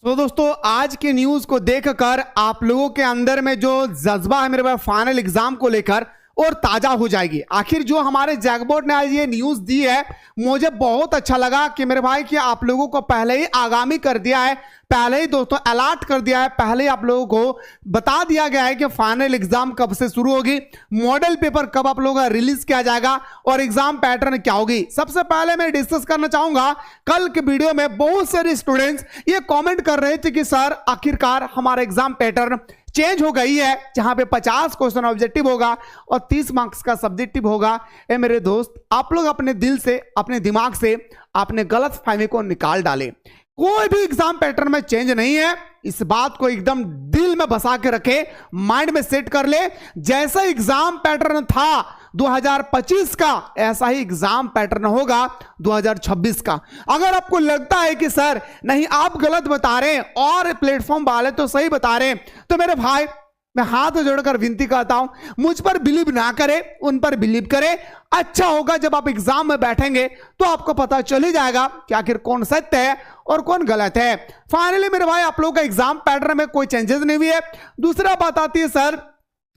तो दोस्तों आज की न्यूज को देखकर आप लोगों के अंदर में जो जज्बा है मेरे भाई फाइनल एग्जाम को लेकर और ताजा हो जाएगी। आखिर जो हमारे जैक बोर्ड ने आज ये न्यूज दी है मुझे बहुत अच्छा लगा कि मेरे भाई कि आप लोगों को पहले ही आगामी कर दिया है, पहले ही दोस्तों अलर्ट कर दिया है, पहले ही आप लोगों को बता दिया गया है कि फाइनल एग्जाम कब से शुरू होगी, मॉडल पेपर कब आप लोगों का रिलीज किया जाएगा और एग्जाम पैटर्न क्या होगी। सबसे पहले मैं डिस्कस करना चाहूंगा, कल के वीडियो में बहुत सारे स्टूडेंट्स ये कमेंट कर रहे थे कि सर आखिरकार हमारा एग्जाम पैटर्न चेंज हो गई है, जहां पे 50 क्वेश्चन ऑब्जेक्टिव होगा और 30 मार्क्स का सब्जेक्टिव होगा। ए मेरे दोस्त, आप लोग अपने दिल से, अपने दिमाग से अपने गलत फहमी को निकाल डाले। कोई भी एग्जाम पैटर्न में चेंज नहीं है, इस बात को एकदम दिल में बसा के रखे, माइंड में सेट कर ले। जैसा एग्जाम पैटर्न था 2025 का, ऐसा ही एग्जाम पैटर्न होगा 2026 का। अगर आपको लगता है कि सर नहीं आप गलत बता रहे हैं और प्लेटफॉर्म वाले तो सही बता रहे हैं, तो मेरे भाई मैं हाथ जोड़कर विनती करता हूं, मुझ पर बिलीव ना करे, उन पर बिलीव करे। अच्छा होगा जब आप एग्जाम में बैठेंगे तो आपको पता चल ही जाएगा कि आखिर कौन सत्य है और कौन गलत है। फाइनली मेरे भाई आप लोगों का एग्जाम पैटर्न में कोई चेंजेस नहीं हुई है। दूसरा बात आती है सर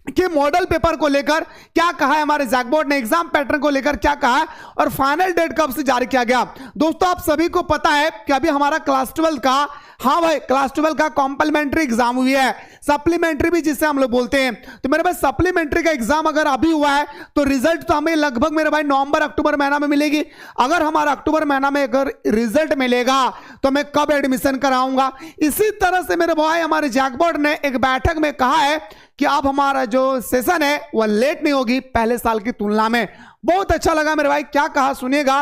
कि मॉडल पेपर को लेकर क्या कहा है हमारे जैक बोर्ड ने, एग्जाम पैटर्न को लेकर क्या कहा है और फाइनल डेट कब से जारी किया गया। दोस्तों आप सभी को पता है कि अभी हमारा क्लास 12 का, हाँ भाई क्लास 12 का कॉम्प्लीमेंट्री एग्जाम हुई है, सप्लीमेंट्री भी जिसे हम लोग बोलते हैं। तो मेरे भाई सप्लीमेंट्री का एग्जाम अगर अभी हुआ है तो रिजल्ट तो हमें लगभग मेरे भाई नवंबर अक्टूबर महीना में मिलेगी। अगर हमारा अक्टूबर महीना में अगर रिजल्ट मिलेगा तो मैं कब एडमिशन कराऊंगा। इसी तरह से मेरे भाई हमारे जैक बोर्ड ने एक बैठक में कहा है कि अब हमारा जो सेशन है वह लेट नहीं होगी पहले साल की तुलना में। बहुत अच्छा लगा मेरे भाई, क्या कहा सुनिएगा।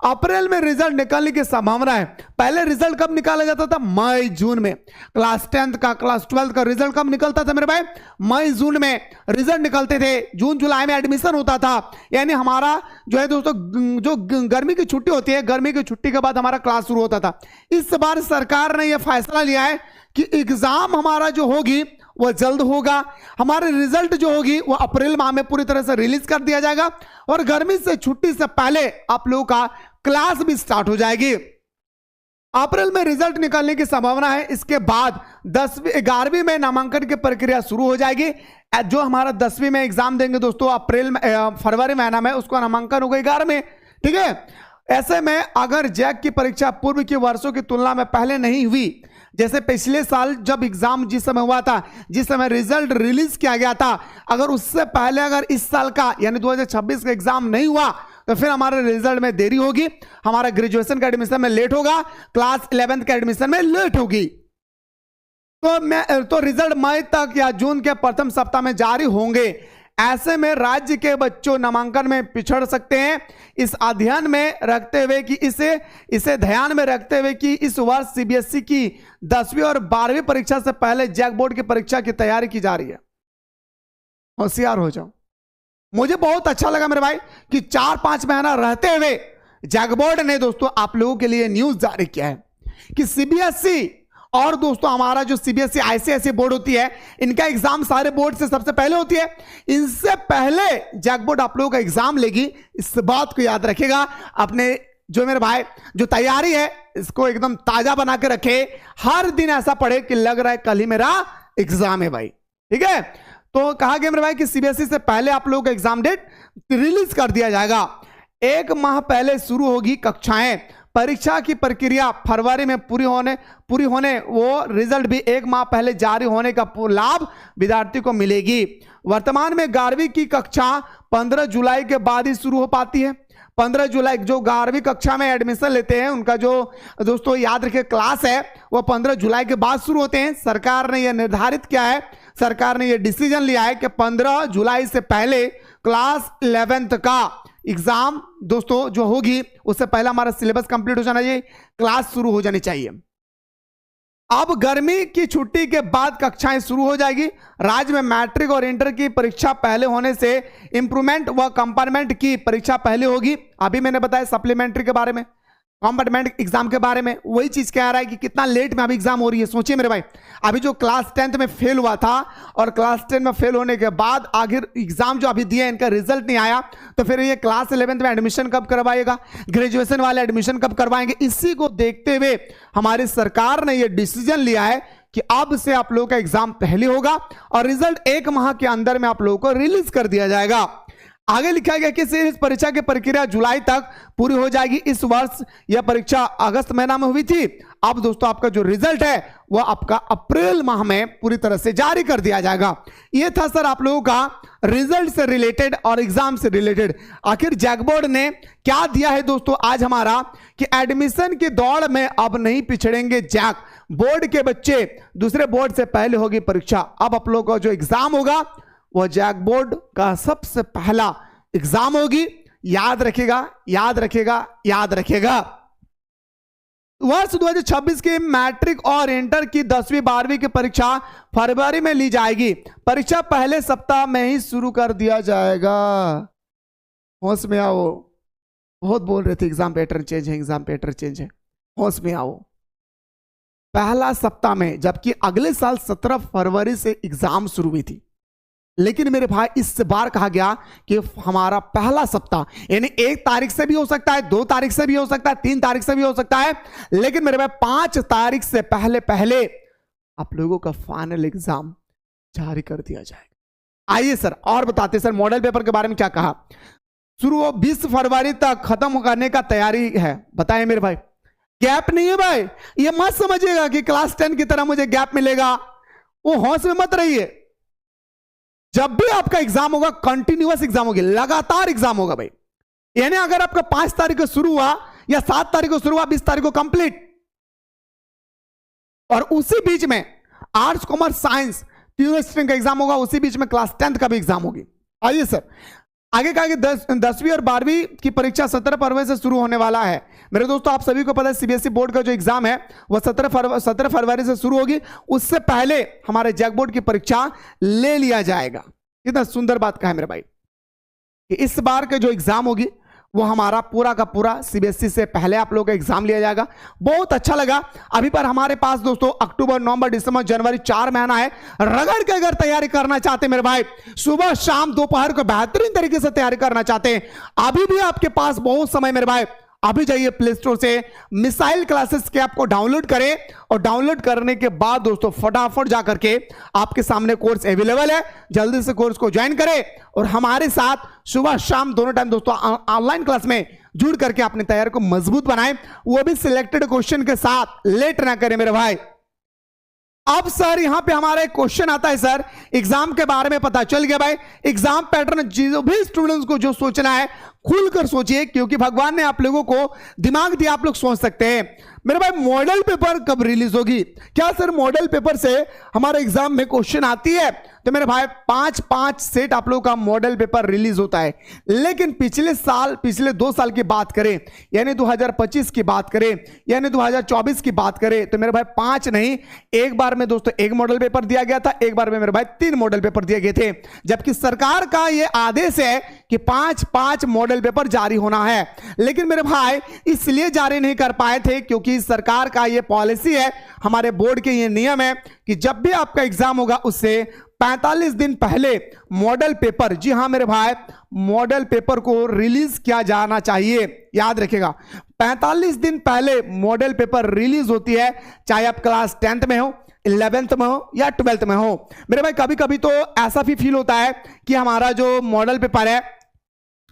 अप्रैल में रिजल्ट निकलने की संभावना है। पहले रिजल्ट कब निकाला जाता था? मई जून में। क्लास 10 का, क्लास 12 का रिजल्ट कब निकलता था मेरे भाई? मई जून में रिजल्ट निकलते थे, जून जुलाई में एडमिशन होता था। यानी हमारा जो है दोस्तों जो गर्मी की छुट्टी होती है, गर्मी की छुट्टी के बाद हमारा क्लास शुरू होता था। इस बार सरकार ने यह फैसला लिया है कि एग्जाम हमारा जो होगी वह जल्द होगा, हमारे रिजल्ट जो होगी वह अप्रैल माह में पूरी तरह से रिलीज कर दिया जाएगा और गर्मी से छुट्टी से पहले आप लोगों का क्लास भी स्टार्ट हो जाएगी। अप्रैल में रिजल्ट निकलने की संभावना है। इसके बाद 11वीं में नामांकन की प्रक्रिया शुरू हो जाएगी। जो हमारा 10वीं में एग्जाम देंगे दोस्तों अप्रैल में, फरवरी महीना में, उसका नामांकन होगा 11 में। ठीक है, ऐसे में अगर जैक की परीक्षा पूर्व के वर्षों की तुलना में पहले नहीं हुई, जैसे पिछले साल जब एग्जाम जिस समय हुआ था, जिस समय रिजल्ट रिलीज किया गया था, अगर उससे पहले अगर इस साल का यानी 2026 का एग्जाम नहीं हुआ तो फिर हमारे रिजल्ट में देरी होगी, हमारा ग्रेजुएशन का एडमिशन में लेट होगा, क्लास 11 के एडमिशन में लेट होगी। तो रिजल्ट मई तक या जून के प्रथम सप्ताह में जारी होंगे। ऐसे में राज्य के बच्चों नामांकन में पिछड़ सकते हैं। इस अध्ययन में रखते हुए कि इसे ध्यान में रखते हुए कि इस वर्ष सीबीएसई की 10वीं और 12वीं परीक्षा से पहले जैक बोर्ड की परीक्षा की तैयारी की जा रही है। होशियार हो जाओ। मुझे बहुत अच्छा लगा मेरे भाई कि 4-5 महीना रहते हुए जैक बोर्ड ने दोस्तों आप लोगों के लिए न्यूज जारी किया है कि सीबीएसई और दोस्तों हमारा जो सीबीएसई आईसीएसई बोर्ड होती है, इनका एग्जाम सारे बोर्ड से सबसे पहले होती है। इनसे पहले जैक बोर्ड आप लोगों का एग्जाम लेगी। इस बात को याद रखिएगा। अपने जो मेरे भाई जो तैयारी है इसको एकदम ताजा बना के रखे। हर दिन ऐसा पढ़े कि लग रहा है कल ही मेरा एग्जाम है भाई। ठीक है, तो कहा गया मेरे भाई कि सीबीएसई से पहले आप लोगों का एग्जाम डेट रिलीज कर दिया जाएगा। 1 माह पहले शुरू होगी कक्षाएं। परीक्षा की प्रक्रिया फरवरी में पूरी होने वो रिजल्ट भी 1 माह पहले जारी होने का लाभ विद्यार्थी को मिलेगी। वर्तमान में 11वीं की कक्षा 15 जुलाई के बाद ही शुरू हो पाती है। 15 जुलाई जो 11वीं कक्षा में एडमिशन लेते हैं उनका जो दोस्तों याद रखिए क्लास है वो 15 जुलाई के बाद शुरू होते हैं। सरकार ने यह निर्धारित किया है, सरकार ने यह डिसीजन लिया है कि 15 जुलाई से पहले क्लास 11th का एग्जाम दोस्तों जो होगी उससे पहले हमारा सिलेबस कंप्लीट हो जाना चाहिए, क्लास शुरू हो जानी चाहिए। अब गर्मी की छुट्टी के बाद कक्षाएं शुरू हो जाएगी। राज्य में मैट्रिक और इंटर की परीक्षा पहले होने से इंप्रूवमेंट व कंपार्टमेंट की परीक्षा पहले होगी। अभी मैंने बताया सप्लीमेंट्री के बारे में। कॉम्पार्टमेंट एग्जाम के बारे में वही चीज कह रहा है कि कितना लेट में अभी एग्जाम हो रही है। सोचिए मेरे भाई, अभी जो क्लास 10th में फेल हुआ था और क्लास 10 में फेल होने के बाद आखिर एग्जाम जो अभी दिए इनका रिजल्ट नहीं आया, तो फिर ये क्लास 11th में एडमिशन कब करवाएगा, ग्रेजुएशन वाले एडमिशन कब करवाएंगे। इसी को देखते हुए हमारी सरकार ने यह डिसीजन लिया है कि अब से आप लोगों का एग्जाम पहले होगा और रिजल्ट 1 माह के अंदर में आप लोगों को रिलीज कर दिया जाएगा। आगे लिखा गया कि इस परीक्षा की प्रक्रिया जुलाई तक पूरी हो जाएगी। इस वर्ष यह परीक्षा अगस्त महीना में हुई थी। अब दोस्तों आपका जो रिजल्ट है वह आपका अप्रैल माह में पूरी तरह से जारी कर दिया जाएगा। यह था सर आप लोगों का रिजल्ट से रिलेटेड और एग्जाम से रिलेटेड। आखिर जैक बोर्ड ने क्या दिया है दोस्तों आज हमारा कि एडमिशन की दौड़ में अब नहीं पिछड़ेंगे जैक बोर्ड के बच्चे, दूसरे बोर्ड से पहले होगी परीक्षा। अब आप लोगों का जो एग्जाम होगा वह जैक बोर्ड का सबसे पहला एग्जाम होगी। याद रखेगा, याद रखेगा, याद रखेगा। वर्ष 2026 की मैट्रिक और इंटर की 10वीं 12वीं की परीक्षा फरवरी में ली जाएगी। परीक्षा पहले सप्ताह में ही शुरू कर दिया जाएगा। होश में आओ, बहुत बोल रहे थे एग्जाम पैटर्न चेंज है, एग्जाम पैटर्न चेंज है। होश में आओ, पहला सप्ताह में, जबकि अगले साल 17 फरवरी से एग्जाम शुरू हुई थी। लेकिन मेरे भाई इस बार कहा गया कि हमारा पहला सप्ताह यानी 1 तारीख से भी हो सकता है, 2 तारीख से भी हो सकता है, 3 तारीख से भी हो सकता है, लेकिन मेरे भाई 5 तारीख से पहले पहले आप लोगों का फाइनल एग्जाम जारी कर दिया जाएगा। आइए सर और बताते सर मॉडल पेपर के बारे में क्या कहा। शुरू हो 20 फरवरी तक खत्म करने का तैयारी है। बताएं मेरे भाई, गैप नहीं है भाई। ये मत समझिएगा कि क्लास 10 की तरह मुझे गैप मिलेगा, वो होश में मत रहिए। जब भी आपका एग्जाम होगा कंटिन्यूअस एग्जाम होगी, लगातार एग्जाम होगा भाई। यानी अगर आपका 5 तारीख को शुरू हुआ या 7 तारीख को शुरू हुआ, 20 तारीख को कंप्लीट, और उसी बीच में आर्ट्स कॉमर्स साइंस तीनों स्ट्रीम का एग्जाम होगा, उसी बीच में क्लास 10th का भी एग्जाम होगी। आइए सर आगे कहा कि 10वीं और 12वीं की परीक्षा 17 फरवरी से शुरू होने वाला है। मेरे दोस्तों आप सभी को पता है सीबीएसई बोर्ड का जो एग्जाम है वह 17 फरवरी से शुरू होगी। उससे पहले हमारे जैक बोर्ड की परीक्षा ले लिया जाएगा। कितना सुंदर बात कहा है मेरे भाई कि इस बार का जो एग्जाम होगी वो हमारा पूरा का पूरा सीबीएसई से पहले आप लोगों का एग्जाम लिया जाएगा। बहुत अच्छा लगा। अभी पर हमारे पास दोस्तों अक्टूबर, नवंबर, दिसंबर, जनवरी 4 महीना है। रगड़ के अगर तैयारी करना चाहते हैं मेरे भाई, सुबह शाम दोपहर को बेहतरीन तरीके से तैयारी करना चाहते हैं, अभी भी आपके पास बहुत समय मेरे भाई। अभी जाइए प्ले स्टोर से मिसाइल क्लासेस के ऐप को डाउनलोड करें और डाउनलोड करने के बाद दोस्तों फटाफट जाकर के आपके सामने कोर्स अवेलेबल है, जल्दी से कोर्स को ज्वाइन करें और हमारे साथ सुबह शाम दोनों टाइम दोस्तों ऑनलाइन क्लास में जुड़ करके अपने तैयारी को मजबूत बनाएं, वो भी सिलेक्टेड क्वेश्चन के साथ। लेट ना करें मेरे भाई। अब सर यहां पे हमारा एक क्वेश्चन आता है सर, एग्जाम के बारे में पता चल गया भाई। एग्जाम पैटर्न जो भी स्टूडेंट्स को जो सोचना है खुलकर सोचिए, क्योंकि भगवान ने आप लोगों को दिमाग दिया, आप लोग सोच सकते हैं। मेरे भाई मॉडल पेपर कब रिलीज होगी? क्या सर मॉडल पेपर से हमारे एग्जाम में क्वेश्चन आती है? तो मेरे भाई 5 सेट आप लोगों का मॉडल पेपर रिलीज होता है। लेकिन पिछले 2 साल की बात करें, यानी 2025 की बात करें, यानी 2024 की बात करें, तो मेरे भाई 5 नहीं, एक बार में दोस्तों 1 मॉडल पेपर दिया गया था, एक बार में मेरे भाई 3 मॉडल पेपर दिए गए थे। जबकि सरकार का यह आदेश है कि 5 मॉडल पेपर जारी होना है। लेकिन मेरे भाई इसलिए जारी नहीं कर पाए थे क्योंकि सरकार का यह पॉलिसी है, हमारे बोर्ड के ये नियम है कि जब भी आपका एग्जाम होगा उससे 45 दिन पहले मॉडल पेपर, जी हां मेरे भाई, मॉडल पेपर को रिलीज किया जाना चाहिए। याद रखिएगा 45 दिन पहले मॉडल पेपर रिलीज होती है, चाहे आप क्लास 10th में हो, 11th में हो या 12th में हो। मेरे भाई कभी कभी तो ऐसा भी फील होता है कि हमारा जो मॉडल पेपर है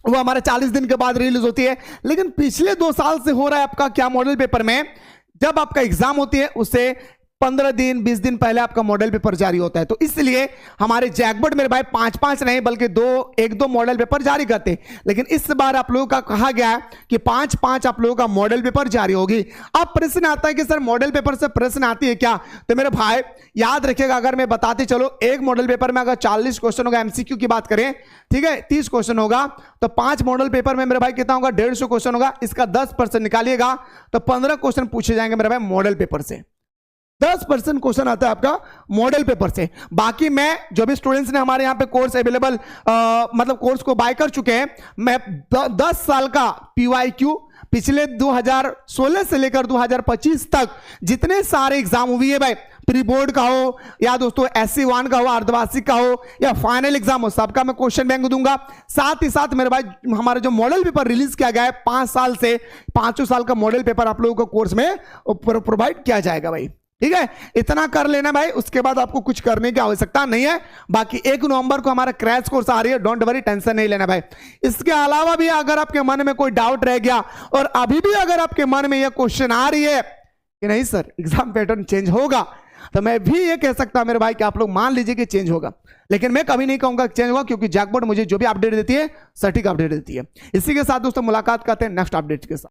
वो हमारे 40 दिन के बाद रिलीज होती है। लेकिन पिछले 2 साल से हो रहा है आपका क्या, मॉडल पेपर में जब आपका एग्जाम होती है उससे 15 दिन 20 दिन पहले आपका मॉडल पेपर जारी होता है। तो इसलिए हमारे जैक बोर्ड मेरे भाई 5 नहीं बल्कि 1-2 मॉडल पेपर जारी करते हैं। लेकिन इस बार आप लोगों का कहा गया है कि 5 आप लोगों का मॉडल पेपर जारी होगी। अब प्रश्न आता है कि सर मॉडल पेपर से प्रश्न आती है क्या? तो मेरे भाई याद रखिएगा, अगर मैं बताते चलो, एक मॉडल पेपर में अगर 40 क्वेश्चन होगा, एमसीक्यू की बात करें, ठीक है, 30 क्वेश्चन होगा, तो 5 मॉडल पेपर में मेरे भाई कितना होगा? 150 क्वेश्चन होगा। इसका 10% निकालिएगा तो 15 क्वेश्चन पूछे जाएंगे मेरे भाई मॉडल पेपर से। 10% क्वेश्चन आता है आपका मॉडल पेपर से। बाकी मैं जो भी स्टूडेंट्स ने हमारे यहाँ पे कोर्स अवेलेबल मतलब कोर्स को बाय कर चुके हैं, मैं 10 साल का PYQ पिछले 2016 से लेकर 2025 तक जितने सारे एग्जाम हुई है भाई, प्री बोर्ड का हो या दोस्तों SC1 का हो, अर्धवार्षिक का हो या फाइनल एग्जाम हो, सबका मैं क्वेश्चन बैंक दूंगा। साथ ही साथ मेरे भाई हमारा जो मॉडल पेपर रिलीज किया गया है 5 साल से 5 साल का मॉडल पेपर आप लोगों को कोर्स में प्रोवाइड किया जाएगा भाई। ठीक है, इतना कर लेना भाई, उसके बाद आपको कुछ करने की आवश्यकता नहीं है। बाकी 1 नवंबर को हमारा क्रैश कोर्स आ रही है, डोंट वरी, टेंशन नहीं लेना भाई। इसके अलावा भी अगर आपके मन में कोई डाउट रह गया और अभी भी अगर आपके मन में यह क्वेश्चन आ रही है कि नहीं सर एग्जाम पैटर्न चेंज होगा, तो मैं भी ये कह सकता मेरे भाई कि आप लोग मान लीजिए कि चेंज होगा, लेकिन मैं कभी नहीं कहूंगा चेंज होगा, क्योंकि जैकबोर्ड मुझे जो भी अपडेट देती है सटीक अपडेट देती है। इसी के साथ दोस्तों मुलाकात करते हैं नेक्स्ट अपडेट के साथ।